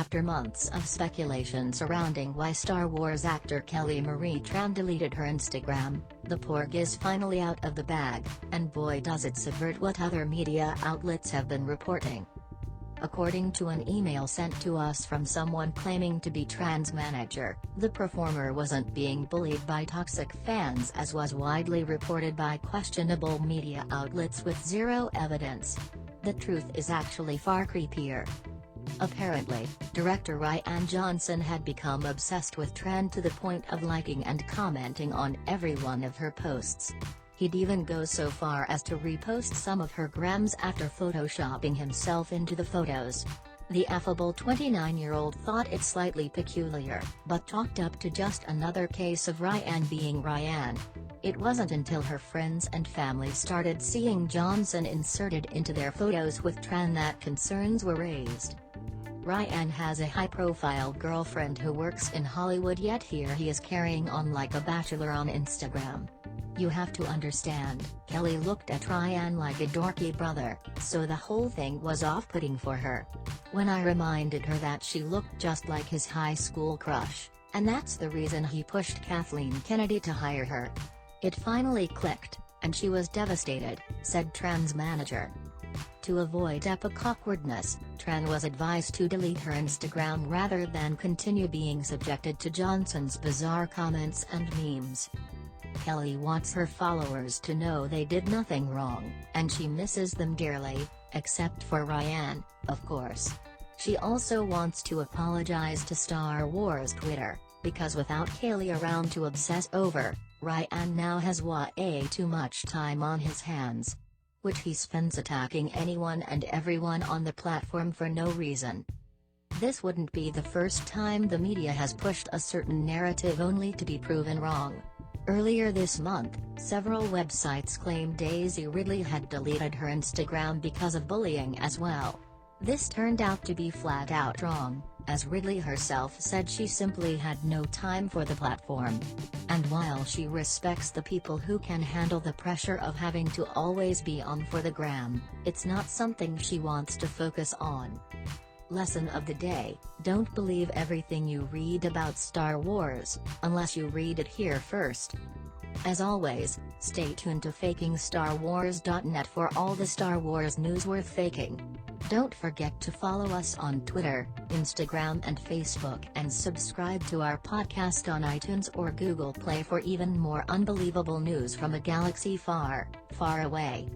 After months of speculation surrounding why Star Wars actor Kelly Marie Tran deleted her Instagram, the porg is finally out of the bag, and boy does it subvert what other media outlets have been reporting. According to an email sent to us from someone claiming to be Tran's manager, the performer wasn't being bullied by toxic fans as was widely reported by questionable media outlets with zero evidence. The truth is actually far creepier. Apparently, director Rian Johnson had become obsessed with Tran to the point of liking and commenting on every one of her posts. He'd even go so far as to repost some of her grams after photoshopping himself into the photos. The affable 29-year-old thought it slightly peculiar, but chalked up to just another case of Rian being Rian. It wasn't until her friends and family started seeing Johnson inserted into their photos with Tran that concerns were raised. Rian has a high-profile girlfriend who works in Hollywood, yet here he is carrying on like a bachelor on Instagram. You have to understand, Kelly looked at Rian like a dorky brother, so the whole thing was off-putting for her. When I reminded her that she looked just like his high school crush, and that's the reason he pushed Kathleen Kennedy to hire her. It finally clicked, and she was devastated, said Tran's manager. To avoid epic awkwardness, Tran was advised to delete her Instagram rather than continue being subjected to Johnson's bizarre comments and memes. Kelly wants her followers to know they did nothing wrong, and she misses them dearly, except for Rian, of course. She also wants to apologize to Star Wars Twitter, because without Kelly around to obsess over, Rian now has way too much time on his hands, which he spends attacking anyone and everyone on the platform for no reason. This wouldn't be the first time the media has pushed a certain narrative only to be proven wrong. Earlier this month, several websites claimed Daisy Ridley had deleted her Instagram because of bullying as well. This turned out to be flat out wrong, as Ridley herself said she simply had no time for the platform. And while she respects the people who can handle the pressure of having to always be on for the gram, it's not something she wants to focus on. Lesson of the day: don't believe everything you read about Star Wars, unless you read it here first. As always, stay tuned to FakingStarWars.net for all the Star Wars news worth faking. Don't forget to follow us on Twitter, Instagram and Facebook, and subscribe to our podcast on iTunes or Google Play for even more unbelievable news from a galaxy far, far away.